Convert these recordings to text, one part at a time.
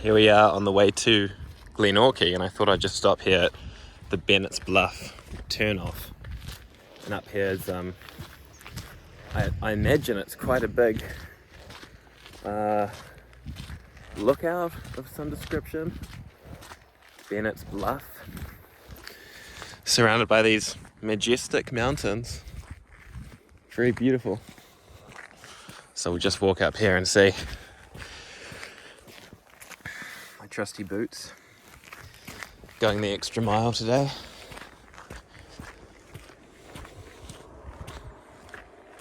Here we are on the way to Glenorchy, and I thought I'd just stop here at the Bennett's Bluff turnoff. And up here is, I imagine it's quite a big lookout of some description. Bennett's Bluff, surrounded by these majestic mountains. Very beautiful. So we'll just walk up here and see. My trusty boots. Going the extra mile today.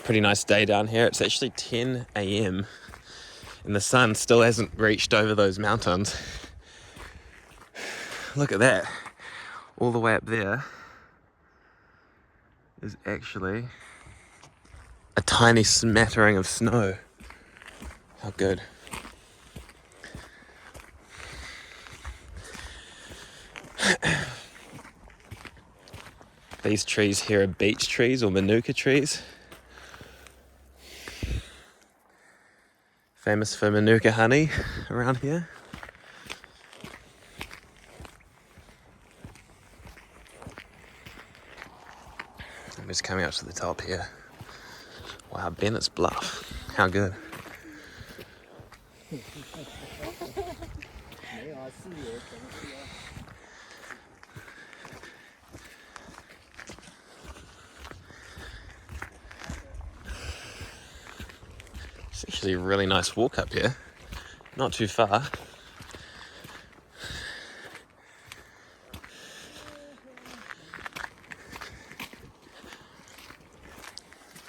Pretty nice day down here. It's actually 10 a.m. and the sun still hasn't reached over those mountains. Look at that. All the way up there is actually a tiny smattering of snow. How good. These trees here are beech trees or manuka trees. Famous for manuka honey around here. I'm just coming up to the top here. Wow, Bennett's Bluff. How good. It's actually a really nice walk up here. Not too far.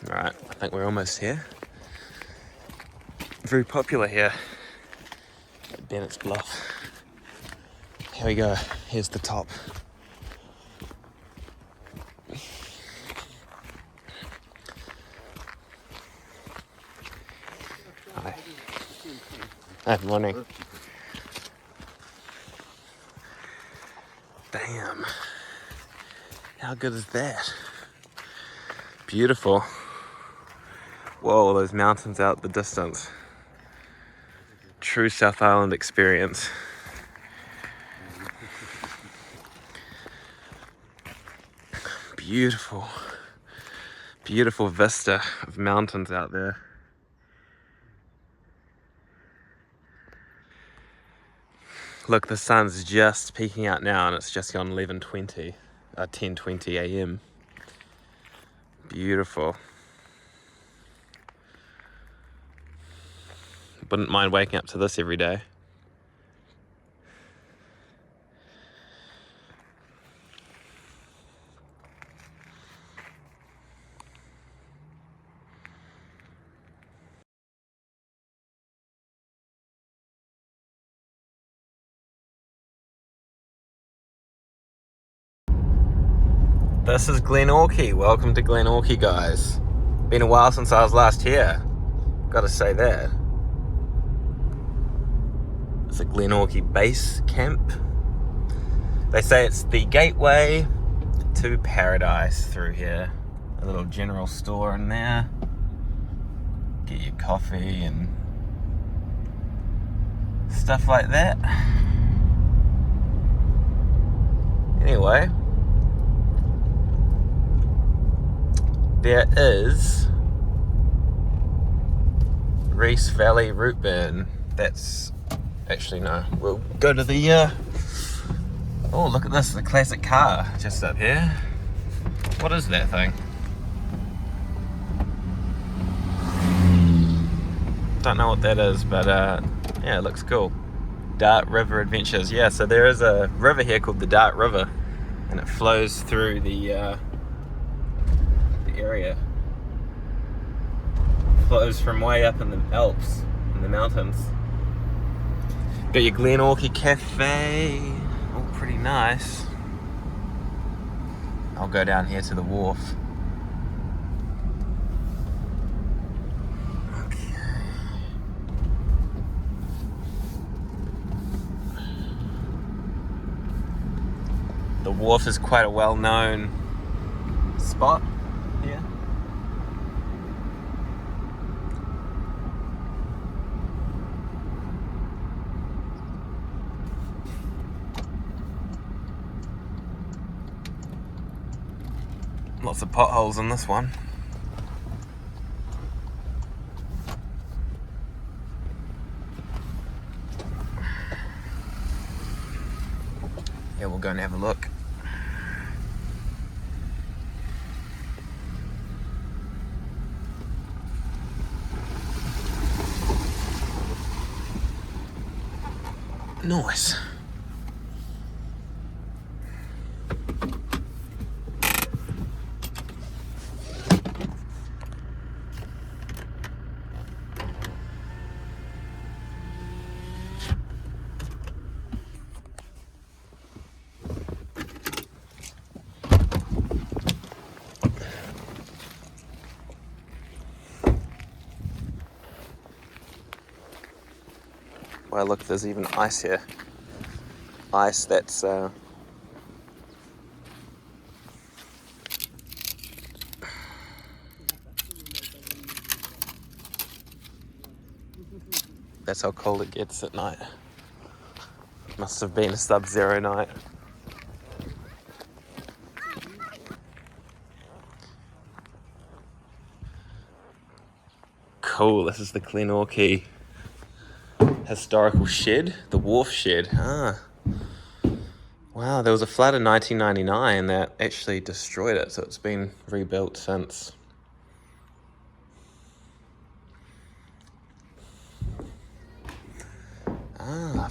Alright, I think we're almost here. Very popular here at Bennett's Bluff. Here we go. Here's the top. Hi. Good morning. Damn. How good is that? Beautiful. Whoa, those mountains out the distance. True South Island experience. Beautiful. Beautiful vista of mountains out there. Look, the sun's just peeking out now and it's just gone 10:20 a.m. Beautiful. Wouldn't mind waking up to this every day. This is Glenorchy. Welcome to Glenorchy, guys. Been a while since I was last here. Gotta say that. It's a Glenorchy base camp. They say it's the gateway to paradise through here. A little general store in there. Get your coffee and stuff like that. Anyway, there is Reese Valley Root Burn. That's actually no. We'll go to the oh, look at this, the classic car just up here. What is that thing? Don't know what that is, but yeah, it looks cool. Dart River Adventures. Yeah, so there is a river here called the Dart River, and it flows through the area. Flows from way up in the Alps, in the mountains. Got your Glenorchy Cafe, all pretty nice. I'll go down here to the wharf. Okay. The wharf is quite a well-known spot here. Lots of potholes in this one. Yeah, we'll go and have a look. Nice. Well, look, there's even ice here. Ice that's that's how cold it gets at night. Must have been a sub-zero night. Cool, this is the Glenorchy historical shed, the wharf shed. Wow, there was a flood in 1999 that actually destroyed it, so it's been rebuilt since.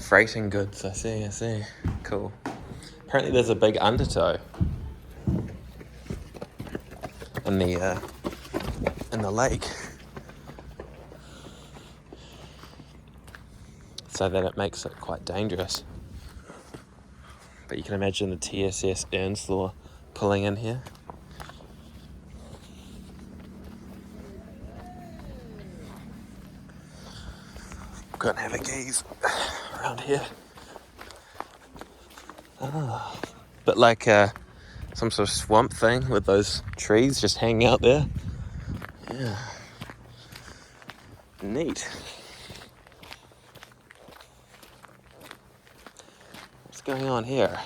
Freighting goods, I see. Cool. Apparently there's a big undertow in the lake, so that it makes it quite dangerous. But you can imagine the TSS Ernslaw pulling in here. Go and have a gaze around here. Bit like some sort of swamp thing with those trees just hanging out there. Yeah. Neat. What's going on here?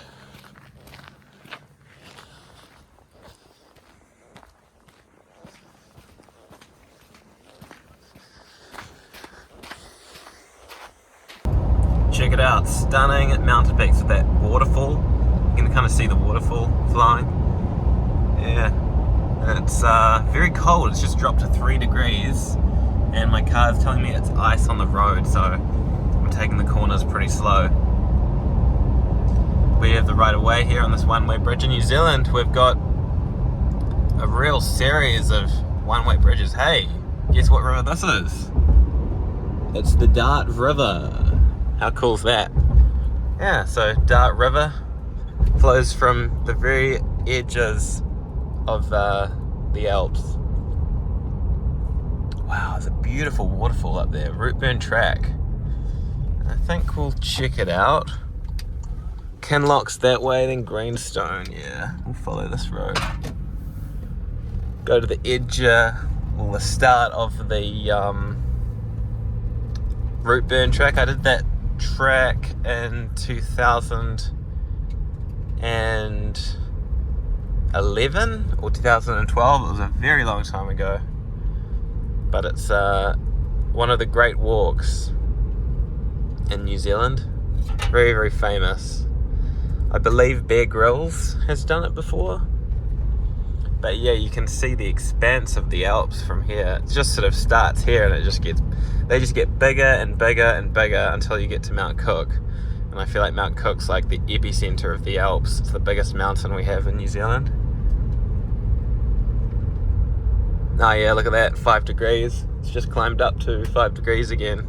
Check it out, stunning mountain peaks with that waterfall. You can kind of see the waterfall flowing. Yeah, and it's very cold. It's just dropped to 3 degrees, and my car's telling me it's ice on the road, so I'm taking the corners pretty slow. We have the right of way here on this one-way bridge in New Zealand. We've got a real series of one-way bridges. Hey, guess what river this is? It's the Dart River. How cool is that? Yeah, so Dart River flows from the very edges of the Alps. Wow, there's a beautiful waterfall up there, Rootburn Track. I think we'll check it out. Kinloch's that way, then Greenstone. Yeah, we'll follow this road. Go to the edge, the start of the Rootburn Track. I did that track in 2011 or 2012. It was a very long time ago, but it's one of the great walks in New Zealand. Very, very famous. I believe Bear Grylls has done it before, but yeah, you can see the expanse of the Alps from here. It just sort of starts here and they just get bigger and bigger and bigger until you get to Mount Cook. And I feel like Mount Cook's like the epicenter of the Alps. It's the biggest mountain we have in New Zealand. Oh yeah, look at that, 5 degrees. It's just climbed up to 5 degrees again.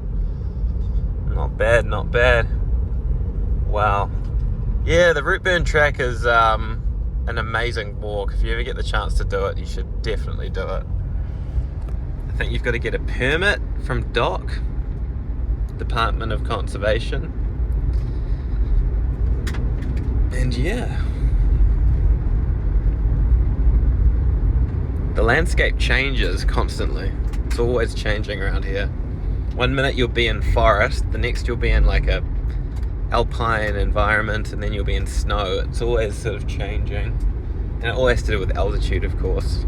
Not bad, not bad. Wow. Yeah, the Rootburn Track is an amazing walk. If you ever get the chance to do it, you should definitely do it. I think you've got to get a permit from DOC, Department of Conservation. And yeah, the landscape changes constantly. It's always changing around here. One minute you'll be in forest, the next you'll be in like a alpine environment, and then you'll be in snow. It's always sort of changing. And it all has to do with altitude, of course.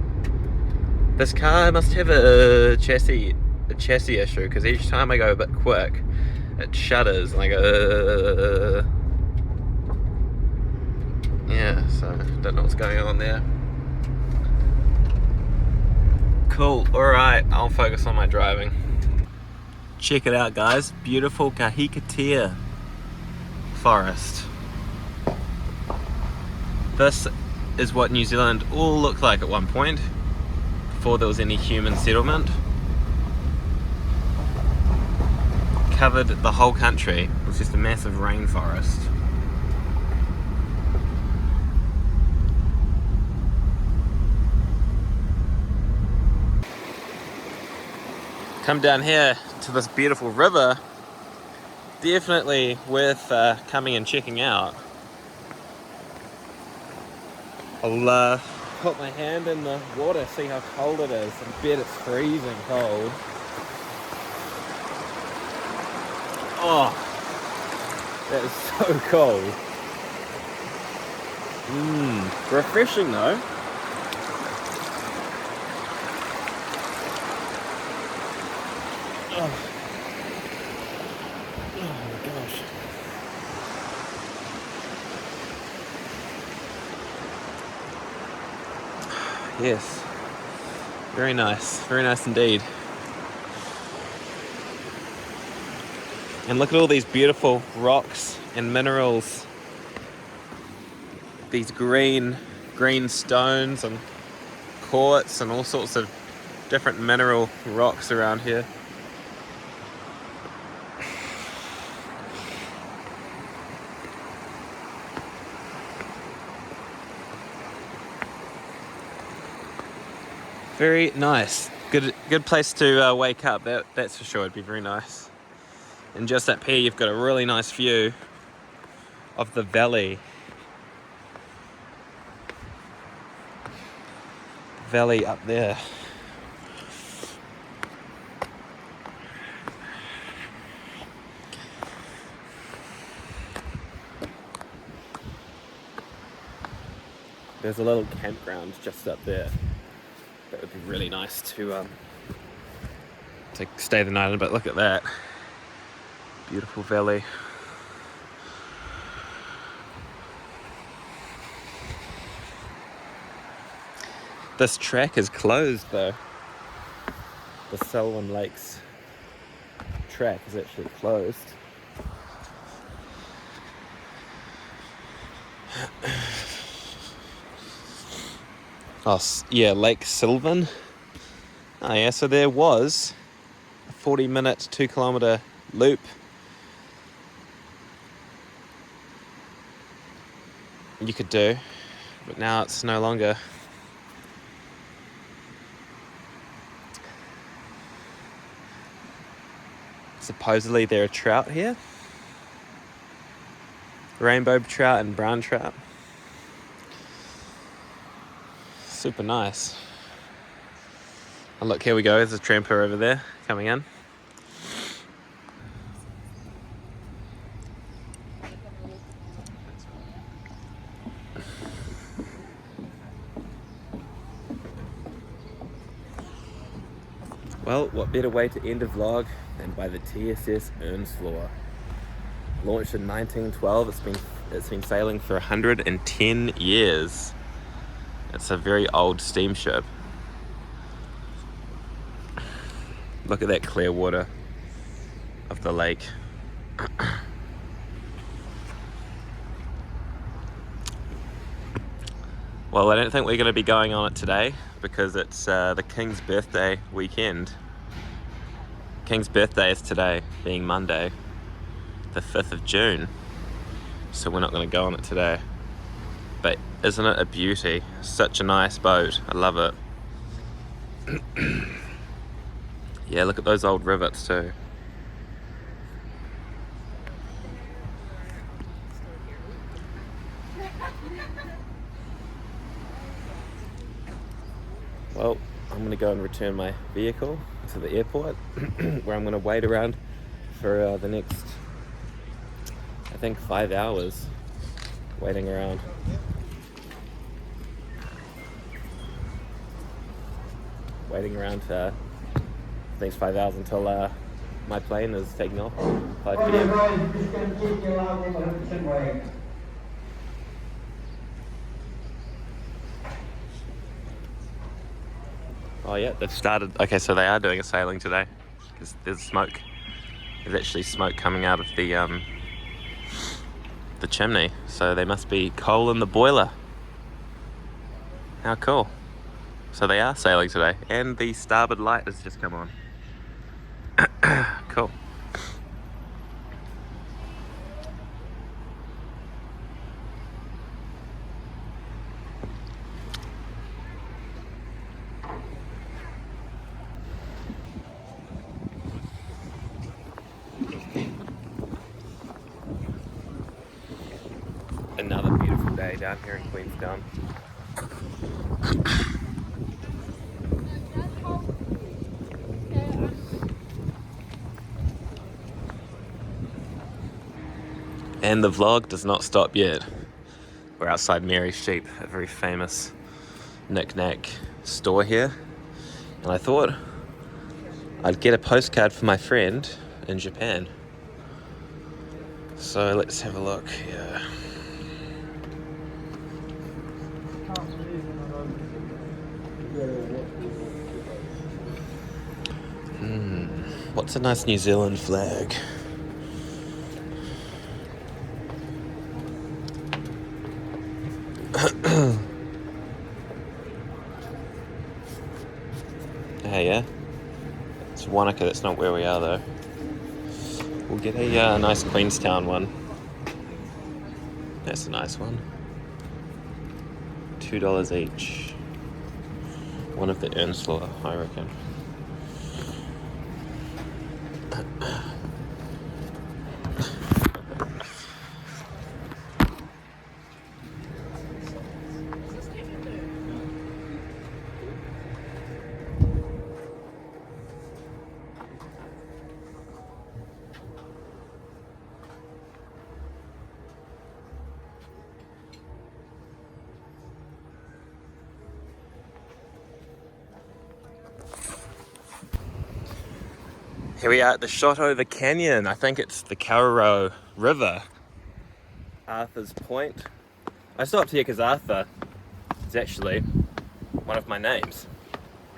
This car must have a chassis issue, because each time I go a bit quick, it shudders and I go yeah, so don't know what's going on there. Cool, alright, I'll focus on my driving. Check it out, guys. Beautiful Kahikatea forest. This is what New Zealand all looked like at one point, before there was any human settlement. Covered the whole country. It was just a massive rainforest. Come down here to this beautiful river. Definitely worth coming and checking out. I'll put my hand in the water, see how cold it is. I bet it's freezing cold. Oh, that is so cold. Refreshing though. Oh my gosh. Yes, very nice indeed. And look at all these beautiful rocks and minerals. These green stones and quartz and all sorts of different mineral rocks around here. Very nice. Good place to wake up. That's for sure. It'd be very nice. And just up here, you've got a really nice view of the valley. Valley up there. There's a little campground just up there. That would be really nice to stay the night in, but look at that. Beautiful valley. This track is closed though. The Selwyn Lakes track is actually closed. Oh yeah, Lake Sylvan. Oh yeah, so there was a 40-minute, 2-kilometer loop. You could do, but now it's no longer. Supposedly there are trout here. Rainbow trout and brown trout. Super nice. And look, here we go, there's a tramper over there coming in. Well, what better way to end a vlog than by the TSS Earnslaw. Launched in 1912, it's been sailing for 110 years. It's a very old steamship. Look at that clear water of the lake. Well, I don't think we're going to be going on it today because it's the King's birthday weekend. King's birthday is today, being Monday, the 5th of June. So we're not going to go on it today. But isn't it a beauty? Such a nice boat. I love it. Yeah, look at those old rivets too. Well, I'm going to go and return my vehicle to the airport where I'm going to wait around for the next, I think, 5 hours waiting around. waiting around for, I think it's 5 hours until my plane is taking off, 5 p.m. Oh yeah, they've started. Okay, so they are doing a sailing today because there's smoke. There's actually smoke coming out of the chimney, so there must be coal in the boiler. How cool! So they are sailing today, and the starboard light has just come on. Cool. Another beautiful day down here in Queenstown. And the vlog does not stop yet. We're outside Mary's Sheep, a very famous knick-knack store here. And I thought I'd get a postcard for my friend in Japan. So let's have a look here. What's a nice New Zealand flag? Hey, yeah. It's Wanaka, that's not where we are though. We'll get a nice Queenstown one. That's a nice one. $2 each. One of the Earnslaw, I reckon. Here we are at the Shotover Canyon. I think it's the Kawerau River. Arthur's Point. I stopped here because Arthur is actually one of my names,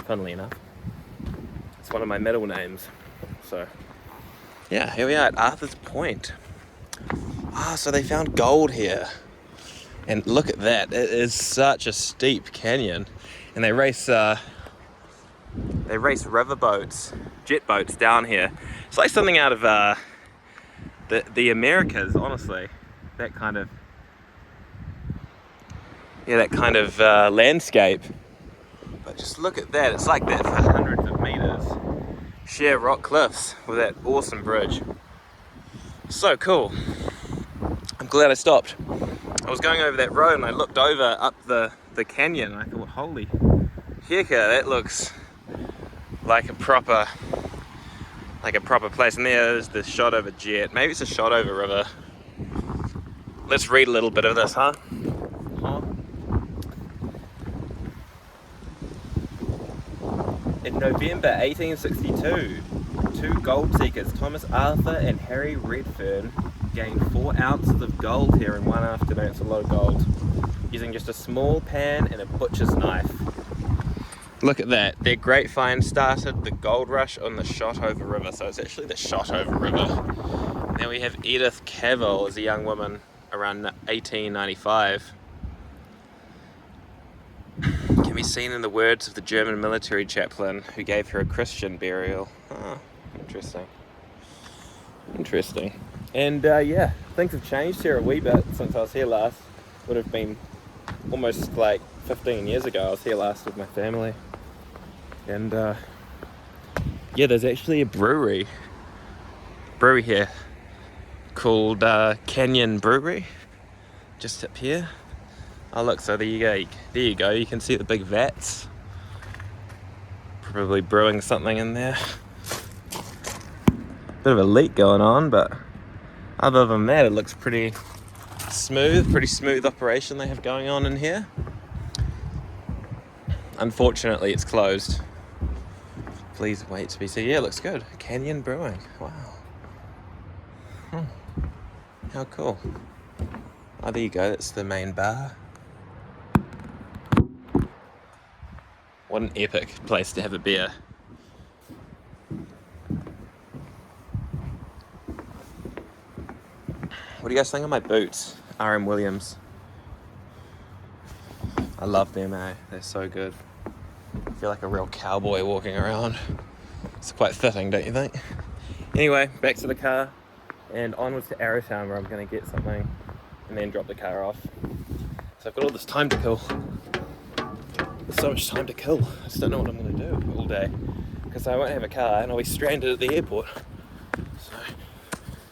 funnily enough. It's one of my middle names. So, yeah, here we are at Arthur's Point. So they found gold here. And look at that, it is such a steep canyon. And they race riverboats, jet boats down here. It's like something out of the Americas, honestly. That kind of landscape. But just look at that, it's like that for hundreds of meters. Sheer rock cliffs with that awesome bridge. So cool. I'm glad I stopped. I was going over that road and I looked over up the canyon and I thought, holy hecka, that looks like a proper place. And there's the Shotover jet. Maybe it's a Shotover river. Let's read a little bit of this, huh? In November 1862, two gold seekers, Thomas Arthur and Harry Redfern, gained 4 ounces of gold here in one afternoon. It's a lot of gold. Using just a small pan and a butcher's knife. Look at that. Their great find started the gold rush on the Shotover River. So it's actually the Shotover River. Now we have Edith Cavell as a young woman around 1895. Can be seen in the words of the German military chaplain who gave her a Christian burial. Oh, interesting. And yeah, things have changed here a wee bit since I was here last. Would have been almost like 15 years ago I was here last with my family. And yeah, there's actually a brewery here called Canyon Brewery, just up here. Oh look, so there you go, you can see the big vats. Probably brewing something in there. Bit of a leak going on, but other than that it looks pretty smooth operation they have going on in here. Unfortunately it's closed. Please wait to be seen. Yeah, looks good. Canyon Brewing. Wow. How cool. Oh, there you go. That's the main bar. What an epic place to have a beer. What do you guys think of my boots? R.M. Williams. I love them, eh? They're so good. I feel like a real cowboy walking around. It's quite fitting, don't you think? Anyway, back to the car and onwards to Arrowtown, where I'm going to get something and then drop the car off. So I've got all this time to kill. There's so much time to kill. I just don't know what I'm going to do all day because I won't have a car and I'll be stranded at the airport. So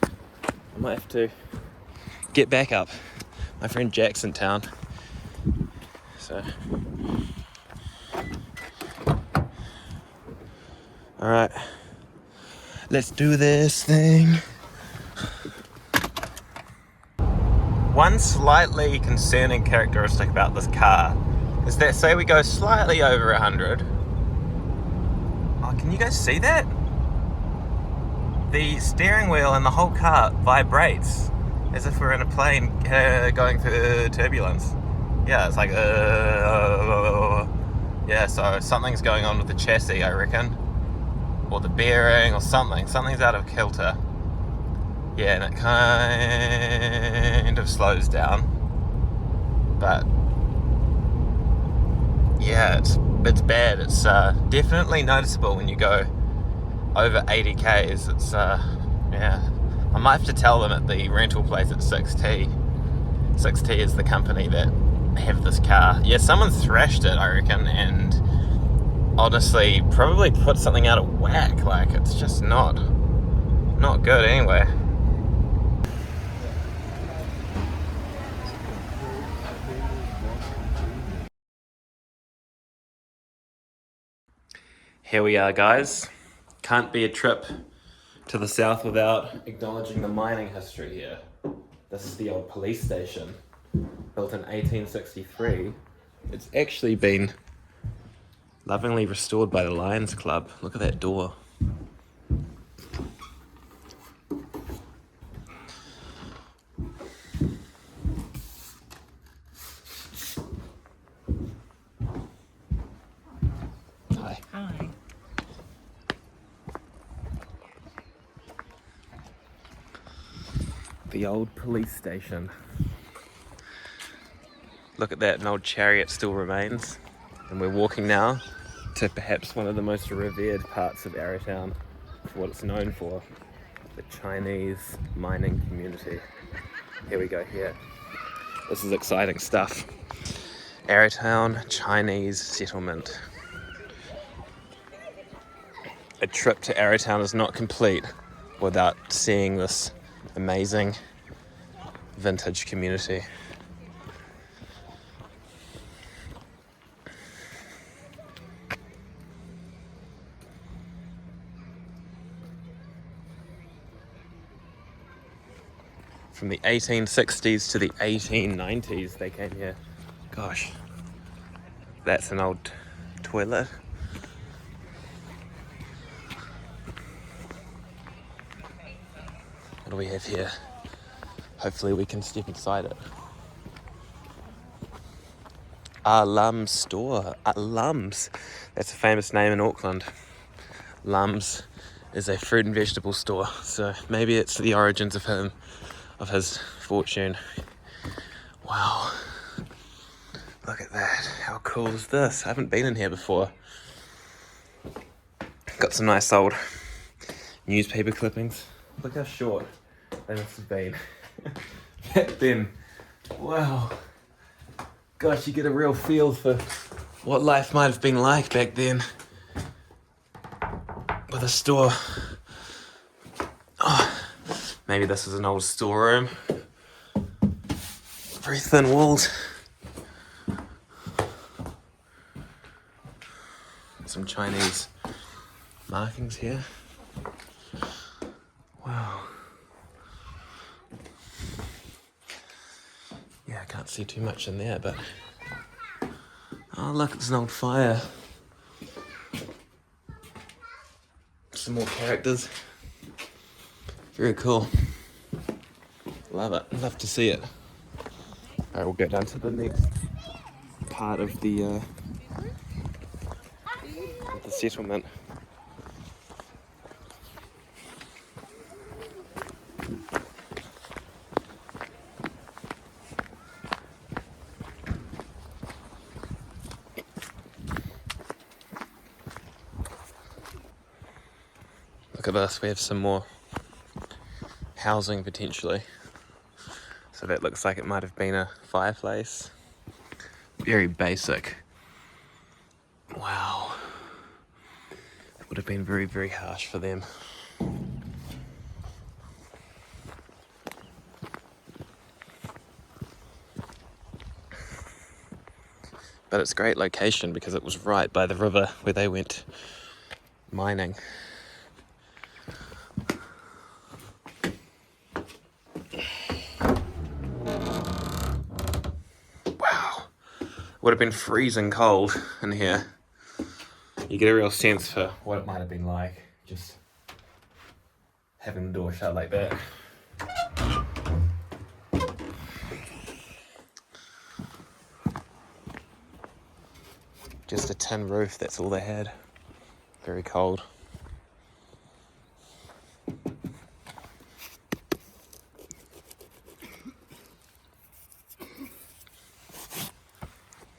I might have to get back up. My friend Jack's in town. So alright, let's do this thing. One slightly concerning characteristic about this car is that, say we go slightly over 100. Oh, can you guys see that? The steering wheel and the whole car vibrates as if we're in a plane going through turbulence. Yeah, it's like yeah, so something's going on with the chassis, I reckon. Or the bearing or something. Something's out of kilter. Yeah, and it kind of slows down. But yeah, it's bad. It's definitely noticeable when you go over 80 Ks. It's yeah. I might have to tell them at the rental place at 6T. 6T is the company that have this car. Yeah, someone thrashed it, I reckon, and honestly probably put something out of whack. Like, it's just not good anyway. Here we are, guys. Can't be a trip to the south without acknowledging the mining history here. This is the old police station, built in 1863. It's actually been lovingly restored by the Lions Club. Look at that door. Hi. Hi. The old police station. Look at that, an old chariot still remains. And we're walking now to perhaps one of the most revered parts of Arrowtown, for what it's known for, the Chinese mining community. Here we go here. This is exciting stuff. Arrowtown Chinese settlement. A trip to Arrowtown is not complete without seeing this amazing vintage community. From the 1860s to the 1890s they came here. Gosh, that's an old toilet. What do we have here? Hopefully we can step inside it. Lums store. Lums. That's a famous name in Auckland. Lums is a fruit and vegetable store. So maybe it's the origins of his fortune. Wow. Look at that. How cool is this? I haven't been in here before. Got some nice old newspaper clippings. Look how short they must have been back then. Wow. Gosh, you get a real feel for what life might have been like back then with a store. Oh, maybe this is an old storeroom. Very thin walls. Some Chinese markings here. Wow. Yeah, I can't see too much in there, but... Oh, look, it's an old fire. some more characters. Very cool. Love it. Love to see it. Alright, we'll go down to the next part of the settlement. Look at this, we have some more housing potentially. So that looks like it might have been a fireplace. Very basic. Wow. It would have been very, very harsh for them. But it's a great location because it was right by the river where they went mining. Wow. Would have been freezing cold in here. You get a real sense for what it might have been like, just having the door shut like that. Just a tin roof, that's all they had. Very cold.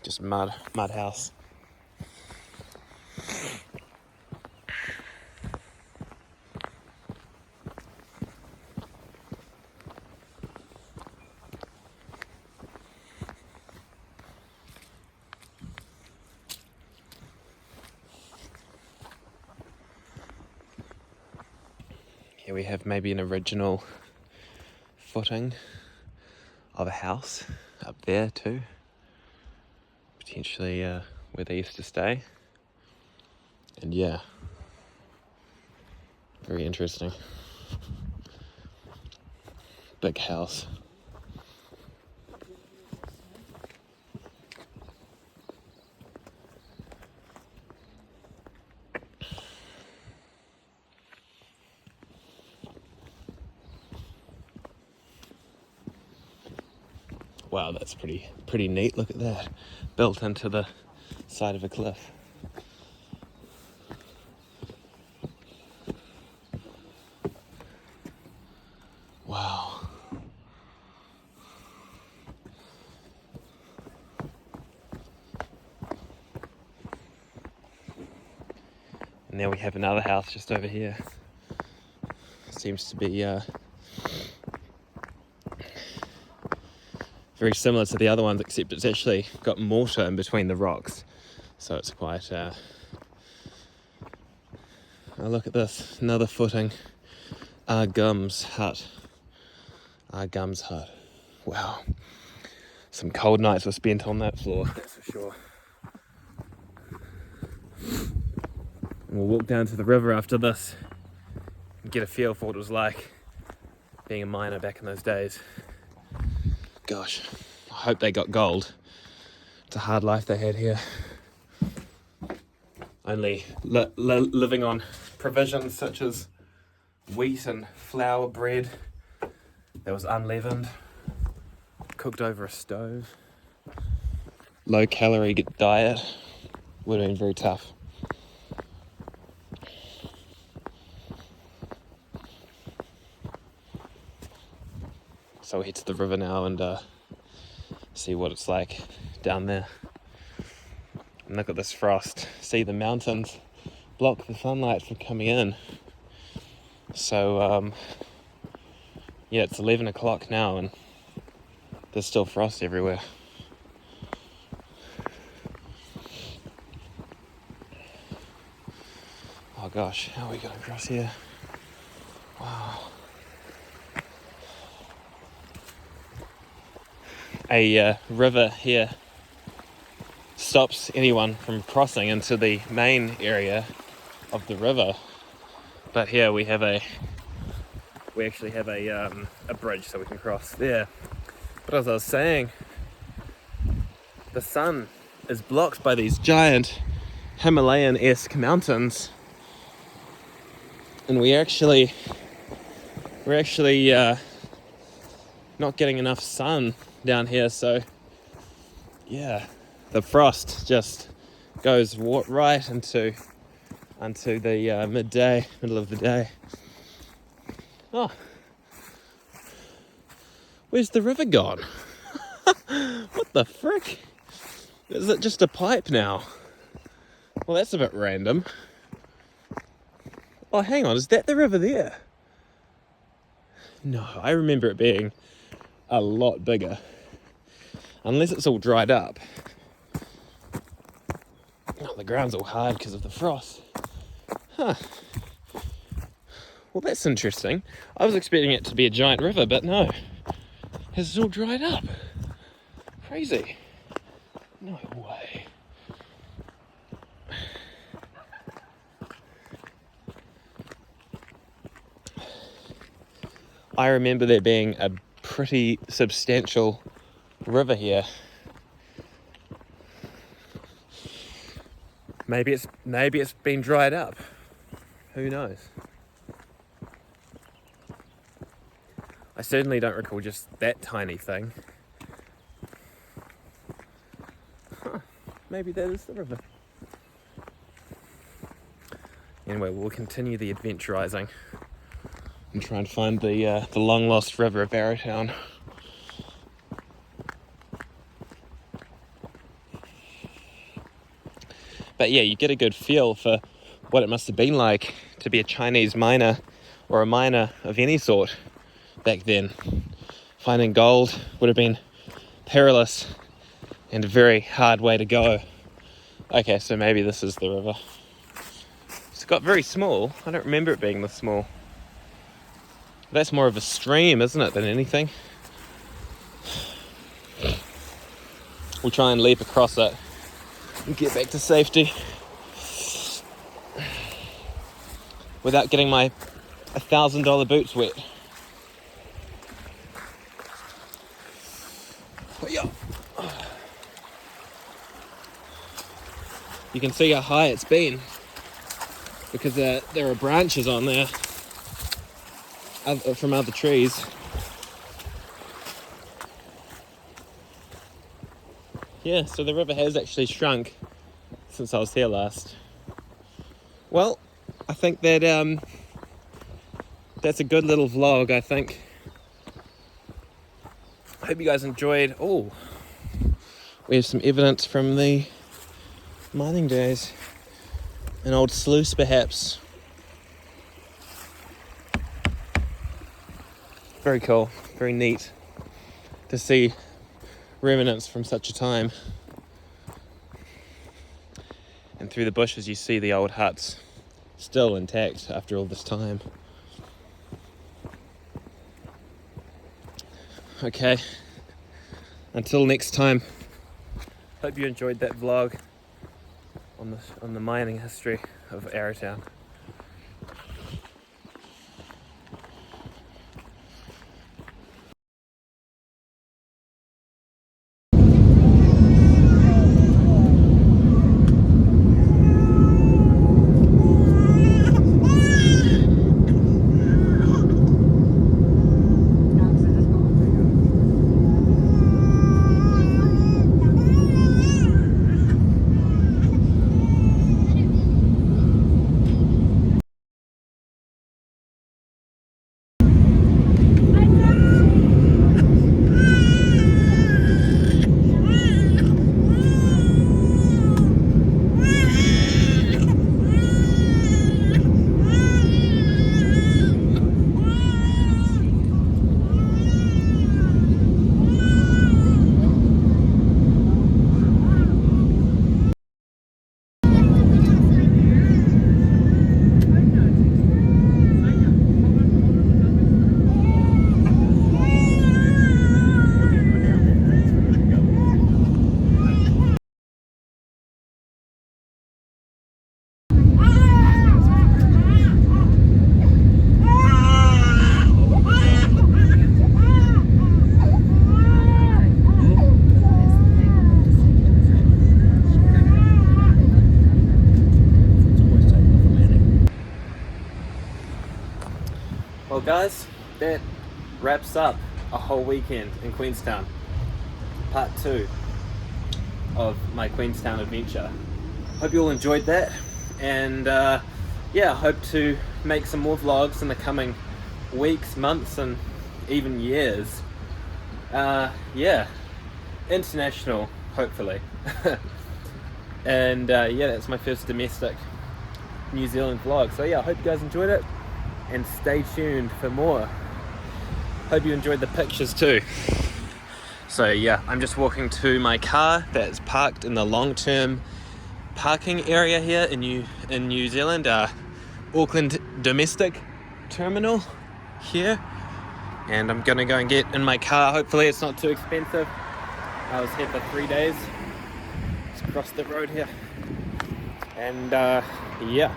Just mud house. Here we have maybe an original footing of a house up there too. Potentially where they used to stay. And yeah, very interesting. Big house. Wow, that's pretty neat. Look at that. Built into the side of a cliff. Wow. And now we have another house just over here. Seems to be very similar to the other ones, except it's actually got mortar in between the rocks. So it's quite... oh, look at this. Another footing. Our Gum's hut. Wow. Some cold nights were spent on that floor, that's for sure. And we'll walk down to the river after this and get a feel for what it was like being a miner back in those days. Gosh, I hope they got gold. It's a hard life they had here. Only living on provisions such as wheat and flour bread that was unleavened, cooked over a stove. Low calorie diet would have been very tough. So we'll head to the river now and see what it's like down there. And look at this frost. See, the mountains block the sunlight from coming in. So yeah, it's 11 o'clock now and there's still frost everywhere. Oh gosh, how are we going across here? Wow. A river here stops anyone from crossing into the main area of the river, but here we actually have a bridge so we can cross there. But as I was saying, the sun is blocked by these giant Himalayan-esque mountains. and we're actually not getting enough sun down here, so yeah, the frost just goes right into the middle of the day. Oh, where's the river gone? What the frick? Is it just a pipe now? Well, that's a bit random. Oh, hang on, is that the river there? No, I remember it being a lot bigger. Unless it's all dried up. Oh, the ground's all hard because of the frost. Huh. Well, that's interesting. I was expecting it to be a giant river, but no. It's all dried up. Crazy. No way. I remember there being a pretty substantial river here. Maybe it's been dried up. Who knows? I certainly don't recall just that tiny thing. Huh, maybe that is the river. Anyway, we'll continue the adventurizing and try and find the long lost river of Arrowtown. But yeah, you get a good feel for what it must have been like to be a Chinese miner or a miner of any sort back then. Finding gold would have been perilous and a very hard way to go. Okay, so maybe this is the river. It's got very small. I don't remember it being this small. That's more of a stream, isn't it, than anything? We'll try and leap across it and get back to safety without getting my $1,000 boots wet. You can see how high it's been because there are branches on there from other trees. Yeah, so the river has actually shrunk since I was here last. Well, I think that that's a good little vlog, I think. I hope you guys enjoyed. Oh, we have some evidence from the mining days. An old sluice, perhaps. Very cool, very neat to see remnants from such a time. And through the bushes you see the old huts still intact after all this time. Okay, until next time, hope you enjoyed that vlog on the mining history of Arrowtown. Well guys, that wraps up a whole weekend in Queenstown. Part 2 of my Queenstown adventure. Hope you all enjoyed that, and yeah, hope to make some more vlogs in the coming weeks, months, and even years. Yeah, international, hopefully. And yeah, that's my first domestic New Zealand vlog. So yeah, I hope you guys enjoyed it, and stay tuned for more. Hope you enjoyed the pictures too. So yeah, I'm just walking to my car that's parked in the long-term parking area here in New Zealand, Auckland domestic terminal here, and I'm gonna go and get in my car. Hopefully it's not too expensive. I was here for 3 days. Just across the road here, and yeah,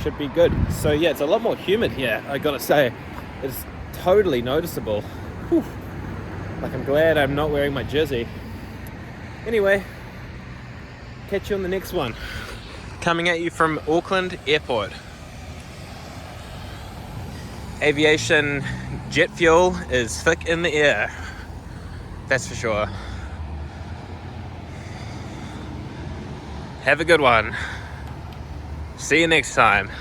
should be good. So yeah, it's a lot more humid here, I gotta say. It's totally noticeable. Whew. Like, I'm glad I'm not wearing my jersey. Anyway, catch you on the next one. Coming at you from Auckland Airport. Aviation jet fuel is thick in the air. That's for sure. Have a good one. See you next time.